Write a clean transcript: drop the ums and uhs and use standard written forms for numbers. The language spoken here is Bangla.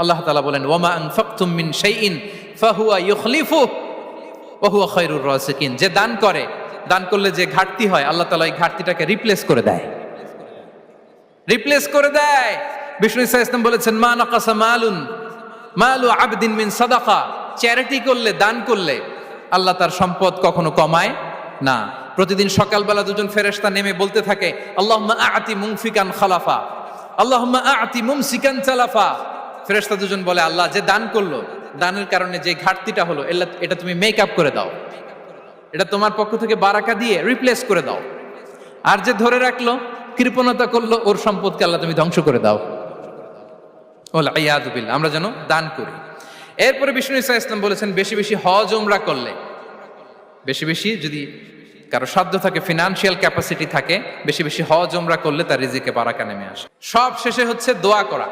আল্লাহ তাআলা বলেন ওয়ামা আনফাকতুম মিন শাইইন ফাহুয়া ইউখলিফুহু ওয়া হুয়া খায়রুর রাসিকিন। যে দান করে, দান করলে যে ঘাটতি হয় আল্লাহ তাআলা এই ঘাটতিটাকে রিপ্লেস করে দেয়। বিষ্ণু ঈসা ইসলাম বলেছেন মা নাকাসা মালু আবদিন মিন সাদাকা। চ্যারিটি করলে, দান করলে আল্লাহ তার সম্পদ কখনো কমায় না। প্রতিদিন সকালবেলা দুজন ফেরেশতা নেমে বলতে থাকে আল্লাহুম্মা আ'তি মুনফিকান খালাফা, আল্লাহুম্মা আ'তি মুমসিকান চালাফা। ফেরেশতা দুজন বলে আল্লাহ, যে দান করলো, দানের কারণে যে ঘাটতিটা হলো এটা তুমি মেক আপ করে দাও, এটা তোমার পক্ষ থেকে বারাকা দিয়ে রিপ্লেস করে দাও। আর যে ধরে রাখলো, কৃপণতা করলো, ওর সম্পদকে আল্লাহ তুমি ধ্বংস করে দাও। ওয়াল ইয়াদু বিল্লাহ। আমরা যেন দান করি। এরপরে বিষ্ণু ঈসা ইসলাম বলেছেন বেশি বেশি হজ উমরা করলে, বেশি বেশি যদি কারো সাধ্য থাকে, ফিনান্সিয়াল ক্যাপাসিটি থাকে, বেশি বেশি হজ উমরা করলে তার রিজিকে বারাকা নেমে আসে। সব শেষে হচ্ছে দোয়া করা।